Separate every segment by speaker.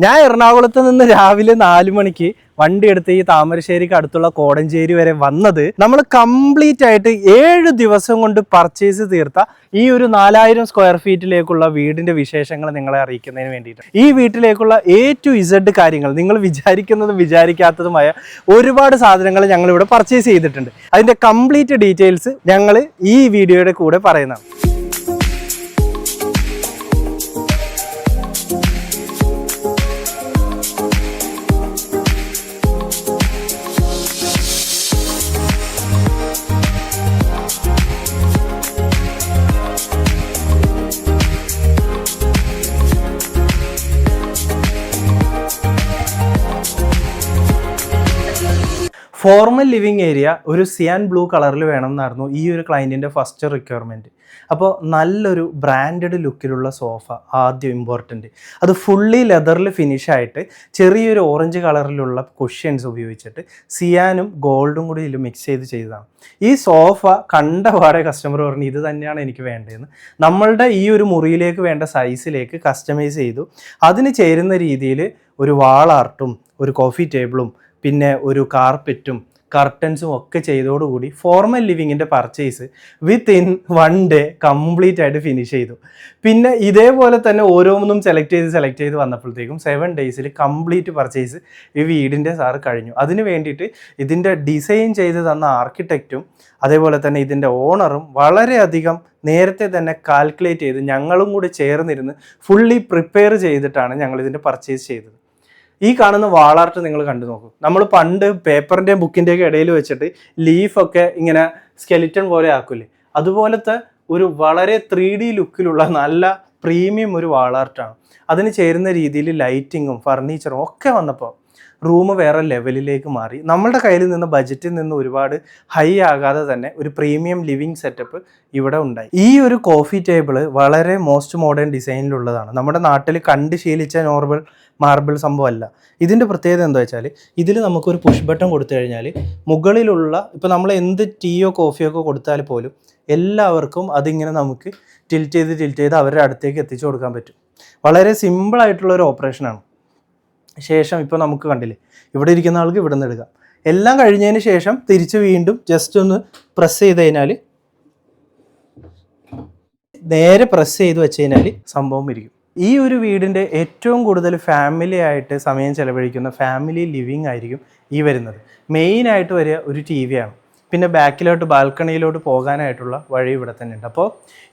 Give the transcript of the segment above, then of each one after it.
Speaker 1: ഞാൻ എറണാകുളത്ത് നിന്ന് രാവിലെ 4 മണിക്ക് വണ്ടി എടുത്ത് ഈ താമരശ്ശേരിക്ക് അടുത്തുള്ള കോടഞ്ചേരി വരെ വന്നത് നമ്മൾ കംപ്ലീറ്റ് ആയിട്ട് 7 ദിവസം കൊണ്ട് പർച്ചേസ് തീർത്ത ഈ ഒരു 4000 സ്ക്വയർ ഫീറ്റിലേക്കുള്ള വീടിന്റെ വിശേഷങ്ങൾ നിങ്ങളെ അറിയിക്കുന്നതിന് വേണ്ടിയിട്ട്. ഈ വീട്ടിലേക്കുള്ള A to Z കാര്യങ്ങൾ, നിങ്ങൾ വിചാരിക്കുന്നതും വിചാരിക്കാത്തതുമായ ഒരുപാട് സാധനങ്ങൾ ഞങ്ങൾ ഇവിടെ പർച്ചേസ് ചെയ്തിട്ടുണ്ട്. അതിന്റെ കംപ്ലീറ്റ് ഡീറ്റെയിൽസ് ഞങ്ങൾ ഈ വീഡിയോയുടെ കൂടെ പറയുന്നതാണ്. ഫോർമൽ ലിവിങ് ഏരിയ ഒരു സിയാൻ ബ്ലൂ കളറിൽ വേണം എന്നായിരുന്നു ഈ ഒരു ക്ലയൻറ്റിൻ്റെ ഫസ്റ്റ് റിക്വയർമെൻറ്റ്. അപ്പോൾ നല്ലൊരു ബ്രാൻഡഡ് ലുക്കിലുള്ള സോഫ ആദ്യം ഇമ്പോർട്ടൻറ്റ്. അത് ഫുള്ളി ലെതറിൽ ഫിനിഷായിട്ട് ചെറിയൊരു ഓറഞ്ച് കളറിലുള്ള കുഷ്യൻസ് ഉപയോഗിച്ചിട്ട് സിയാനും ഗോൾഡും കൂടി ഇതിൽ മിക്സ് ചെയ്തതാണ്. ഈ സോഫ കണ്ടപാടെ കസ്റ്റമർ പറഞ്ഞു ഇത് തന്നെയാണ് എനിക്ക് വേണ്ടതെന്ന്. നമ്മളുടെ ഈ ഒരു മുറിയിലേക്ക് വേണ്ട സൈസിലേക്ക് കസ്റ്റമൈസ് ചെയ്തു. അതിന് ചേരുന്ന രീതിയിൽ ഒരു വാൾ ആർട്ടും ഒരു കോഫി ടേബിളും പിന്നെ ഒരു കാർപ്പറ്റും കർട്ടൻസും ഒക്കെ ചെയ്തോടുകൂടി ഫോർമൽ ലിവിങ്ങിൻ്റെ പർച്ചേസ് വിത്തിൻ 1 ഡേ കംപ്ലീറ്റ് ആയിട്ട് ഫിനിഷ് ചെയ്തു. പിന്നെ ഇതേപോലെ തന്നെ ഓരോന്നും സെലക്ട് ചെയ്ത് വന്നപ്പോഴത്തേക്കും 7 ഡേയ്സിൽ കംപ്ലീറ്റ് പർച്ചേസ് ഈ വീടിൻ്റെ സാറ് കഴിഞ്ഞു. അതിന് വേണ്ടിയിട്ട് ഇതിൻ്റെ ഡിസൈൻ ചെയ്ത് തന്ന ആർക്കിടെക്റ്റും അതേപോലെ തന്നെ ഇതിൻ്റെ ഓണറും വളരെയധികം നേരത്തെ തന്നെ കാൽക്കുലേറ്റ് ചെയ്ത് ഞങ്ങളും കൂടി ചേർന്നിരുന്ന് ഫുള്ളി പ്രിപ്പയർ ചെയ്തിട്ടാണ് ഞങ്ങൾ ഇതിൻ്റെ പർച്ചേസ് ചെയ്തത്. ഈ കാണുന്ന വാളാർട്ട് നിങ്ങൾ കണ്ടു നോക്കൂ. നമ്മൾ പണ്ട് പേപ്പറിൻ്റെയും ബുക്കിൻ്റെയൊക്കെ ഇടയിൽ വെച്ചിട്ട് ലീഫൊക്കെ ഇങ്ങനെ സ്കെലിറ്റൺ പോലെ ആക്കൂലേ, അതുപോലത്തെ ഒരു വളരെ 3D ലുക്കിലുള്ള നല്ല പ്രീമിയം ഒരു വാളാർട്ടാണ്. അതിന് ചേരുന്ന രീതിയിൽ ലൈറ്റിങ്ങും ഫർണിച്ചറും ഒക്കെ വന്നപ്പോൾ റൂം വേറെ ലെവലിലേക്ക് മാറി. നമ്മളുടെ കയ്യിൽ നിന്ന് ബജറ്റിൽ നിന്ന് ഒരുപാട് ഹൈ ആകാതെ തന്നെ ഒരു പ്രീമിയം ലിവിങ് സെറ്റപ്പ് ഇവിടെ ഉണ്ടായി. ഈ ഒരു കോഫി ടേബിൾ വളരെ മോസ്റ്റ് മോഡേൺ ഡിസൈനിലുള്ളതാണ്. നമ്മുടെ നാട്ടിൽ കണ്ട് ശീലിച്ച നോർമൽ മാർബിൾ സംഭവമല്ല. ഇതിൻ്റെ പ്രത്യേകത എന്താ വെച്ചാൽ ഇതിൽ നമുക്കൊരു പുഷ് ബട്ടൺ കൊടുത്തു കഴിഞ്ഞാൽ മുകളിലുള്ള ഇപ്പോൾ നമ്മൾ എന്ത് ടീയോ കോഫിയോ ഒക്കെ കൊടുത്താൽ പോലും എല്ലാവർക്കും അതിങ്ങനെ നമുക്ക് ടിൽറ്റ് ചെയ്ത് അവരുടെ അടുത്തേക്ക് എത്തിച്ചു കൊടുക്കാൻ പറ്റും. വളരെ സിമ്പിളായിട്ടുള്ള ഒരു ഓപ്പറേഷനാണ്. ശേഷം ഇപ്പോൾ നമുക്ക് കണ്ടില്ലേ, ഇവിടെ ഇരിക്കുന്ന ആൾക്ക് ഇവിടെ നിന്ന് എടുക്കാം. എല്ലാം കഴിഞ്ഞതിന് ശേഷം തിരിച്ച് വീണ്ടും ജസ്റ്റ് ഒന്ന് പ്രസ് ചെയ്ത് കഴിഞ്ഞാൽ നേരെ പ്രസ് ചെയ്ത് വെച്ച് കഴിഞ്ഞാൽ സംഭവം ഇരിക്കും. ഈ ഒരു വീടിൻ്റെ ഏറ്റവും കൂടുതൽ ഫാമിലി ആയിട്ട് സമയം ചെലവഴിക്കുന്ന ഫാമിലി ലിവിങ് ആയിരിക്കും ഈ വരുന്നത്. മെയിനായിട്ട് വരിക ഒരു TV ആണ്. പിന്നെ ബാക്കിലോട്ട് ബാൽക്കണിയിലോട്ട് പോകാനായിട്ടുള്ള വഴി ഇവിടെ തന്നെ ഉണ്ട്. അപ്പോൾ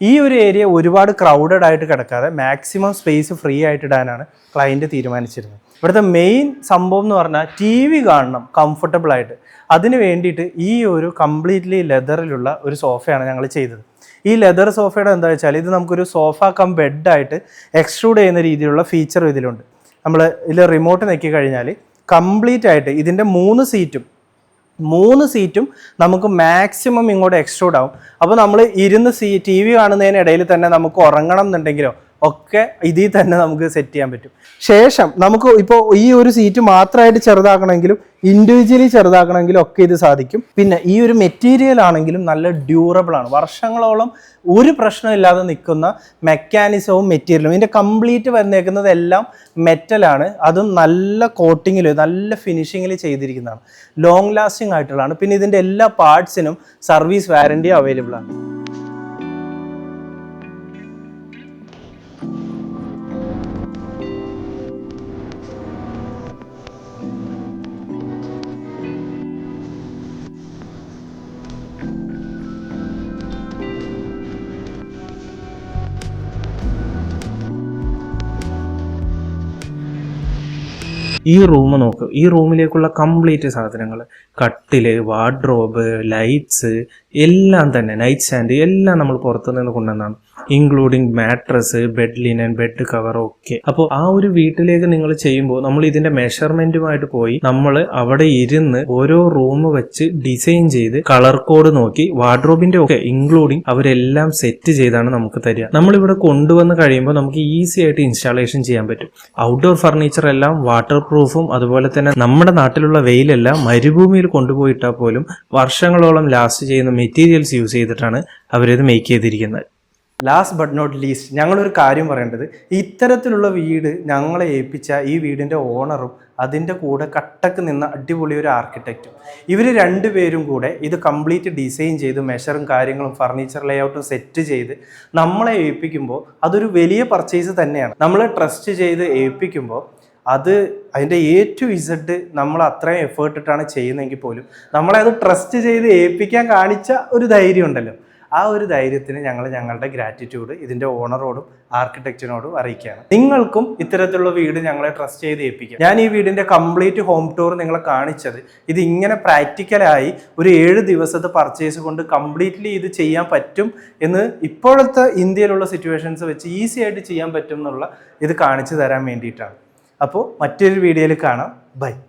Speaker 1: ഈ ഒരു ഏരിയ ഒരുപാട് ക്രൗഡഡ് ആയിട്ട് കിടക്കാതെ മാക്സിമം സ്പേസ് ഫ്രീ ആയിട്ട് ഇടാനാണ് ക്ലയൻറ്റ് തീരുമാനിച്ചിരുന്നത്. ഇവിടുത്തെ മെയിൻ സംഭവം എന്ന് പറഞ്ഞാൽ TV കാണണം കംഫർട്ടബിളായിട്ട്. അതിന് വേണ്ടിയിട്ട് ഈ ഒരു കംപ്ലീറ്റ്ലി ലെതറിലുള്ള ഒരു സോഫയാണ് ഞങ്ങൾ ചെയ്തത്. ഈ ലെതർ സോഫയുടെ എന്താ വെച്ചാൽ ഇത് നമുക്കൊരു സോഫ കം ബെഡായിട്ട് എക്സ്ട്രൂഡ് ചെയ്യുന്ന രീതിയിലുള്ള ഫീച്ചറും ഇതിലുണ്ട്. നമ്മൾ ഇതിൽ റിമോട്ട് ഞെക്കി കഴിഞ്ഞാൽ കംപ്ലീറ്റ് ആയിട്ട് ഇതിൻ്റെ 3 സീറ്റും നമുക്ക് മാക്സിമം ഇങ്ങോട്ട് എക്സ്ട്രൂഡ് ആവും. അപ്പോൾ നമ്മൾ ഇരുന്ന് TV കാണുന്നതിനിടയിൽ തന്നെ നമുക്ക് ഉറങ്ങണം എന്നുണ്ടെങ്കിലോ ഒക്കെ ഇതിൽ തന്നെ നമുക്ക് സെറ്റ് ചെയ്യാൻ പറ്റും. ശേഷം നമുക്ക് ഇപ്പോൾ ഈ ഒരു സീറ്റ് മാത്രമായിട്ട് ചെറുതാക്കണമെങ്കിലും ഇൻഡിവിജ്വലി ചെറുതാക്കണമെങ്കിലും ഒക്കെ ഇത് സാധിക്കും. പിന്നെ ഈ ഒരു മെറ്റീരിയൽ ആണെങ്കിലും നല്ല ഡ്യൂറബിൾ ആണ്. വർഷങ്ങളോളം ഒരു പ്രശ്നമില്ലാതെ നിൽക്കുന്ന മെക്കാനിസവും മെറ്റീരിയലും. ഇതിൻ്റെ കംപ്ലീറ്റ് വന്നേക്കുന്നത് എല്ലാം മെറ്റലാണ്. അതും നല്ല കോട്ടിങ്ങിൽ നല്ല ഫിനിഷിങ്ങിൽ ചെയ്തിരിക്കുന്നതാണ്. ലോങ് ലാസ്റ്റിംഗ് ആയിട്ടുള്ളതാണ്. പിന്നെ ഇതിൻ്റെ എല്ലാ പാർട്സിനും സർവീസ് വാറണ്ടി അവൈലബിൾ ആണ്. ഈ റൂം നോക്ക്. ഈ റൂമിലേക്കുള്ള കംപ്ലീറ്റ് സാധനങ്ങൾ, കട്ടില്, വാർഡ്രോബ്, ലൈറ്റ്സ് എല്ലാം തന്നെ, നൈറ്റ് സ്റ്റാൻഡ് എല്ലാം നമ്മൾ പുറത്തുനിന്ന് കൊണ്ടുവന്നാണ്. Including mattress, bed linen, bed cover ഒക്കെ. അപ്പോൾ ആ ഒരു വീട്ടിലേക്ക് നിങ്ങൾ ചെയ്യുമ്പോൾ നമ്മൾ ഇതിന്റെ മെഷർമെന്റുമായിട്ട് പോയി നമ്മൾ അവിടെ ഇരുന്ന് ഓരോ റൂം വെച്ച് ഡിസൈൻ ചെയ്ത് കളർ കോഡ് നോക്കി വാർഡ്രോബിന്റെ ഒക്കെ ഇൻക്ലൂഡിങ് അവരെല്ലാം സെറ്റ് ചെയ്താണ് നമുക്ക് തരിക. നമ്മളിവിടെ കൊണ്ടുവന്ന് കഴിയുമ്പോൾ നമുക്ക് ഈസി ആയിട്ട് ഇൻസ്റ്റാളേഷൻ ചെയ്യാൻ പറ്റും. ഔട്ട്ഡോർ ഫർണിച്ചർ എല്ലാം വാട്ടർ പ്രൂഫും അതുപോലെ തന്നെ നമ്മുടെ നാട്ടിലുള്ള വെയിലെല്ലാം മരുഭൂമിയിൽ കൊണ്ടുപോയിട്ടാൽ പോലും വർഷങ്ങളോളം ലാസ്റ്റ് ചെയ്യുന്ന മെറ്റീരിയൽസ് യൂസ് ചെയ്തിട്ടാണ് അവരിത് മേക്ക് ചെയ്തിരിക്കുന്നത്. ലാസ്റ്റ് ബട്ട് നോട്ട് ലീസ്റ്റ് ഞങ്ങളൊരു കാര്യം പറയേണ്ടത്, ഇത്തരത്തിലുള്ള വീട് ഞങ്ങളെ ഏൽപ്പിച്ച ഈ വീടിൻ്റെ ഓണറും അതിൻ്റെ കൂടെ കട്ടക്ക് നിന്ന അടിപൊളി ഒരു ആർക്കിടെക്റ്റും, ഇവർ രണ്ടുപേരും കൂടെ ഇത് കംപ്ലീറ്റ് ഡിസൈൻ ചെയ്ത് മെഷറും കാര്യങ്ങളും ഫർണിച്ചർ ലേഔട്ടും സെറ്റ് ചെയ്ത് നമ്മളെ ഏൽപ്പിക്കുമ്പോൾ അതൊരു വലിയ പർച്ചേസ് തന്നെയാണ്. നമ്മൾ ട്രസ്റ്റ് ചെയ്ത് ഏൽപ്പിക്കുമ്പോൾ അതിൻ്റെ A to Z നമ്മൾ അത്രയും എഫേർട്ട് ഇട്ടാണ് ചെയ്യുന്നതെങ്കിൽ പോലും നമ്മളെ അത് ട്രസ്റ്റ് ചെയ്ത് ഏൽപ്പിക്കാൻ കാണിച്ച ഒരു ധൈര്യം ഉണ്ടല്ലോ, ആ ഒരു ധൈര്യത്തിന് ഞങ്ങൾ ഞങ്ങളുടെ ഗ്രാറ്റിറ്റ്യൂഡ് ഇതിൻ്റെ ഓണറോടും ആർക്കിടെക്റ്റിനോടും അറിയിക്കുകയാണ്. നിങ്ങൾക്കും ഇത്തരത്തിലുള്ള വീട് ഞങ്ങളെ ട്രസ്റ്റ് ചെയ്ത് ഏൽപ്പിക്കാം. ഞാൻ ഈ വീടിൻ്റെ കംപ്ലീറ്റ് ഹോം ടൂർ നിങ്ങളെ കാണിച്ചത് ഇത് ഇങ്ങനെ പ്രാക്ടിക്കലായി ഒരു 7 ദിവസത്തെ പർച്ചേസ് കൊണ്ട് കംപ്ലീറ്റ്ലി ഇത് ചെയ്യാൻ പറ്റും എന്ന് ഇപ്പോഴത്തെ ഇന്ത്യയിലുള്ള സിറ്റുവേഷൻസ് വെച്ച് ഈസി ആയിട്ട് ചെയ്യാൻ പറ്റും എന്നുള്ള ഇത് കാണിച്ചു തരാൻ വേണ്ടിയിട്ടാണ്. അപ്പോൾ മറ്റൊരു വീഡിയോയിൽ കാണാം. ബൈ.